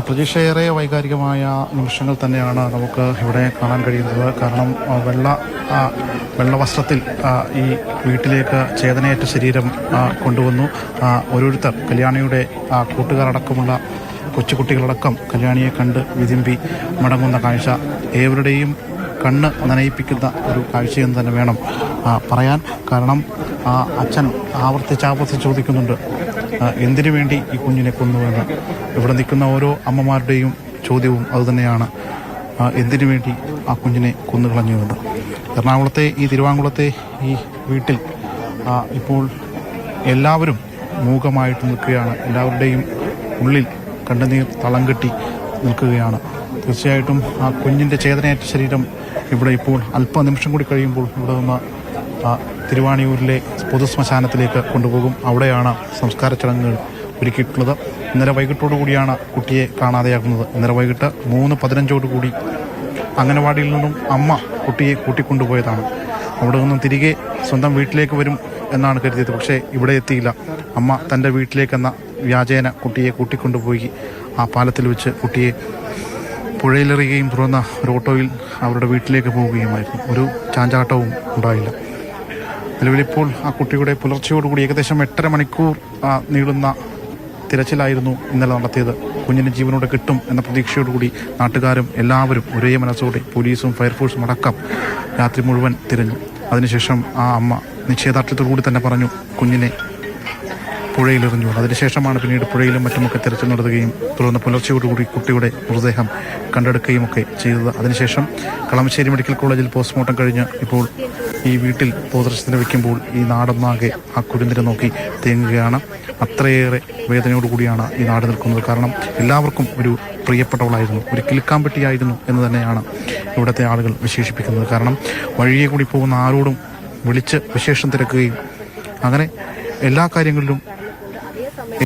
പ്രതീക്ഷയേറെ വൈകാരികമായ നിമിഷങ്ങൾ തന്നെയാണ് നമുക്ക് ഇവിടെ കാണാൻ കഴിയുന്നത്. കാരണം വെള്ള വസ്ത്രത്തിൽ ഈ വീട്ടിലേക്ക് ചേതനയേറ്റ ശരീരം കൊണ്ടുവന്നു. ഓരോരുത്തർ കല്യാണിയുടെ കൂട്ടുകാരടക്കമുള്ള കൊച്ചുകുട്ടികളടക്കം കല്യാണിയെ കണ്ട് വിതുമ്പി മടങ്ങുന്ന കാഴ്ച ഏവരുടെയും കണ്ണ് നനയിപ്പിക്കുന്ന ഒരു കാഴ്ചയെന്ന് തന്നെ വേണം പറയാൻ. കാരണം അച്ഛൻ ആവർത്തിച്ച് ചോദിക്കുന്നുണ്ട്, എന്തിനു വേണ്ടി ഈ കുഞ്ഞിനെ കൊന്നുവെന്ന്. ഇവിടെ നിൽക്കുന്ന ഓരോ അമ്മമാരുടെയും ചോദ്യവും അതുതന്നെയാണ്, എന്തിനു വേണ്ടി ആ കുഞ്ഞിനെ കൊന്നുകളഞ്ഞുവെന്ന്. എറണാകുളത്തെ ഈ തിരുവാങ്കുളത്തെ ഈ വീട്ടിൽ ഇപ്പോൾ എല്ലാവരും മൂകമായിട്ട് നിൽക്കുകയാണ്. എല്ലാവരുടെയും ഉള്ളിൽ കണ്ണുനീർ തളം കെട്ടി നിൽക്കുകയാണ്. തീർച്ചയായിട്ടും ആ കുഞ്ഞിൻ്റെ ചേതനയേറ്റ ശരീരം ഇവിടെ ഇപ്പോൾ അല്പനിമിഷം കൂടി കഴിയുമ്പോൾ ഇവിടെ നിന്ന് തിരുവാണിയൂരിലെ പൊതുശ്മശാനത്തിലേക്ക് കൊണ്ടുപോകും. അവിടെയാണ് സംസ്കാര ചടങ്ങുകൾ ഒരുക്കിയിട്ടുള്ളത്. ഇന്നലെ വൈകിട്ടോടു കൂടിയാണ് കുട്ടിയെ കാണാതെയാകുന്നത്. ഇന്നലെ വൈകിട്ട് 3:15 അംഗനവാടിയിൽ നിന്നും അമ്മ കുട്ടിയെ കൂട്ടിക്കൊണ്ടുപോയതാണ്. അവിടെ നിന്നും തിരികെ സ്വന്തം വീട്ടിലേക്ക് വരും എന്നാണ് കരുതിയത്. പക്ഷേ ഇവിടെ എത്തിയില്ല. അമ്മ തൻ്റെ വീട്ടിലേക്കെന്ന വ്യാജേന കുട്ടിയെ കൂട്ടിക്കൊണ്ടുപോയി ആ പാലത്തിൽ വെച്ച് കുട്ടിയെ പുഴയിലെറിയുകയും തുറന്ന ഒരു ഓട്ടോയിൽ അവരുടെ വീട്ടിലേക്ക് പോവുകയുമായിരുന്നു. ഒരു ചാഞ്ചാട്ടവും ഉണ്ടായില്ല. നിലവിലിപ്പോൾ ആ കുട്ടിയുടെ പുലർച്ചയോടുകൂടി ഏകദേശം 8.5 മണിക്കൂർ നീളുന്ന തിരച്ചിലായിരുന്നു ഇന്നലെ നടത്തിയത്. കുഞ്ഞിന് ജീവനോടെ കിട്ടും എന്ന പ്രതീക്ഷയോടുകൂടി നാട്ടുകാരും എല്ലാവരും ഒരേ മനസ്സോടെ പോലീസും ഫയർഫോഴ്സും അടക്കം രാത്രി മുഴുവൻ തിരഞ്ഞു. അതിനുശേഷം ആ അമ്മ നിശ്ചയദാർഢ്യത്തോടുകൂടി തന്നെ പറഞ്ഞു കുഞ്ഞിനെ പുഴയിലെറിഞ്ഞു. അതിനുശേഷമാണ് പിന്നീട് പുഴയിലും മറ്റുമൊക്കെ തിരച്ചിൽ നടത്തുകയും തുടർന്ന് പുലർച്ചയോടുകൂടി കുട്ടിയുടെ മൃതദേഹം കണ്ടെടുക്കുകയും ഒക്കെ ചെയ്തത്. അതിനുശേഷം കളമശ്ശേരി മെഡിക്കൽ കോളേജിൽ പോസ്റ്റ്മോർട്ടം കഴിഞ്ഞ് ഇപ്പോൾ ഈ വീട്ടിൽ പൊതുദർശനത്തിന് വയ്ക്കുമ്പോൾ ഈ നാടൊന്നാകെ ആ കുരുന്നിനെ നോക്കി തേങ്ങുകയാണ്. അത്രയേറെ വേദനയോടുകൂടിയാണ് ഈ നാട് നിൽക്കുന്നത്. കാരണം എല്ലാവർക്കും ഒരു പ്രിയപ്പെട്ടവളായിരുന്നു, ഒരു കിലുക്കാമ്പെട്ടിയായിരുന്നു എന്ന് തന്നെയാണ് ഇവിടുത്തെ ആളുകൾ വിശേഷിപ്പിക്കുന്നത്. കാരണം വഴിയെ കൂടി പോകുന്ന ആരോടും വിളിച്ച് വിശേഷം തിരക്കുകയും അങ്ങനെ എല്ലാ കാര്യങ്ങളിലും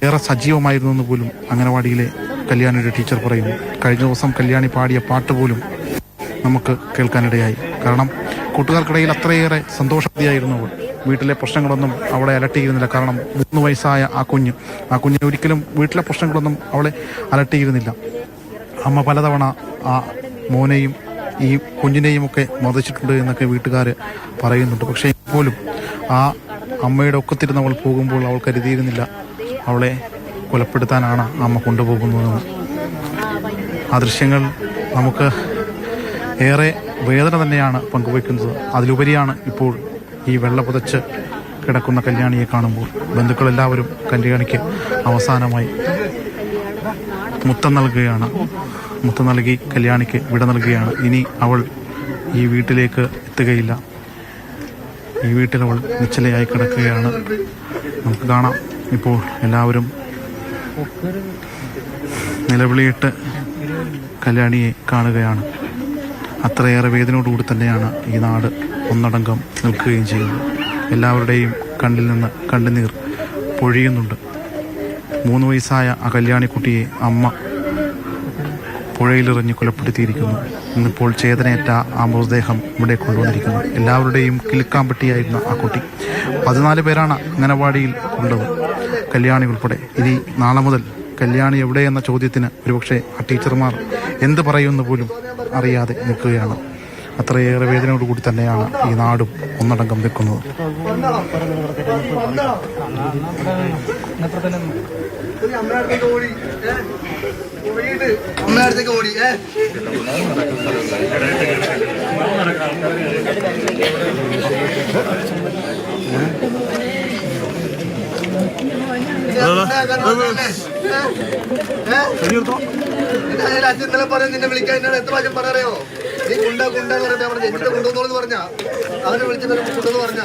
ഏറെ സജീവമായിരുന്നു എന്ന് പോലും അംഗനവാടിയിലെ കല്യാണിയുടെ ടീച്ചർ പറയുന്നു. കഴിഞ്ഞ ദിവസം കല്യാണി പാടിയ പാട്ട് പോലും നമുക്ക് കേൾക്കാനിടയായി. കാരണം കൂട്ടുകാർക്കിടയിൽ അത്രയേറെ സന്തോഷവതിയായിരുന്നു അവൾ. വീട്ടിലെ പ്രശ്നങ്ങളൊന്നും അവളെ അലട്ടിയിരുന്നില്ല. കാരണം 3 വയസ്സായ ആ കുഞ്ഞിന് ഒരിക്കലും വീട്ടിലെ പ്രശ്നങ്ങളൊന്നും അവളെ അലട്ടിയിരുന്നില്ല. അമ്മ പലതവണ ആ മോനെയും ഈ കുഞ്ഞിനെയും ഒക്കെ മർദ്ദിച്ചിട്ടുണ്ട് എന്നൊക്കെ വീട്ടുകാർ പറയുന്നുണ്ട്. പക്ഷേ പോലും ആ അമ്മയുടെ ഒക്കത്തിരുന്നവൾ പോകുമ്പോൾ അവൾ കരുതിയിരുന്നില്ല അവളെ കൊലപ്പെടുത്താനാണ് അമ്മ കൊണ്ടുപോകുന്നതെന്ന്. ആ ദൃശ്യങ്ങൾ നമുക്ക് ഏറെ വേദന തന്നെയാണ് പങ്കുവയ്ക്കുന്നത്. അതിലുപരിയാണ് ഇപ്പോൾ ഈ വെള്ള പുതച്ച് കിടക്കുന്ന കല്യാണിയെ കാണുമ്പോൾ ബന്ധുക്കളെല്ലാവരും കല്യാണിക്ക് അവസാനമായി മുത്തം നൽകുകയാണ്. മുത്തം നൽകി കല്യാണിക്ക് വിട നൽകുകയാണ്. ഇനി അവൾ ഈ വീട്ടിലേക്ക് എത്തുകയില്ല. ഈ വീട്ടിൽ അവൾ നിശ്ചലയായി കിടക്കുകയാണ്. നമുക്ക് കാണാം ഇപ്പോൾ എല്ലാവരും നിലവിളിയിട്ട് കല്യാണിയെ കാണുകയാണ്. അത്രയേറെ വേദനയോടുകൂടി തന്നെയാണ് ഈ നാട് ഒന്നടങ്കം നിൽക്കുകയും ചെയ്യുന്നത്. എല്ലാവരുടെയും കണ്ണിൽ നിന്ന് കണ്ണുനീർ പൊഴിയുന്നുണ്ട്. 3 വയസ്സായ ആ കല്യാണിക്കുട്ടിയെ അമ്മ പുഴയിലെറിഞ്ഞ് കൊലപ്പെടുത്തിയിരിക്കുന്നു. ഇന്നിപ്പോൾ ചേതനയേറ്റ ആ മൃതദേഹം ഇവിടെ കൊണ്ടുവന്നിരിക്കുന്നു. എല്ലാവരുടെയും കിലുക്കാമ്പെട്ടിയായിരുന്ന ആ കുട്ടി. 14 പേരാണ് അംഗനവാടിയിൽ ഉള്ളത്, കല്യാണി ഉൾപ്പെടെ. ഇനി നാളെ മുതൽ കല്യാണി എവിടെയെന്ന ചോദ്യത്തിന് ഒരുപക്ഷെ ആ ടീച്ചർമാർ എന്ത് പറയുമെന്ന് പോലും അറിയാതെ നിൽക്കുകയാണ്. അത്രയേറെ വേദനയോടുകൂടി തന്നെയാണ് ഈ നാടും ഒന്നടങ്കം നിൽക്കുന്നത്. അച്ഛൻ ഇന്നലെ പറഞ്ഞു നിന്നെ വിളിക്കാൻ എന്നോട് എത്ര പ്രാവശ്യം പറയാറിയോ? നീ കുണ്ട പറയുമ്പോ ജനിച്ചിട്ട് കൊണ്ടുവന്നോന്ന് പറഞ്ഞ അവനെ വിളിച്ചിട്ട് കൊണ്ടുവന്ന് പറഞ്ഞ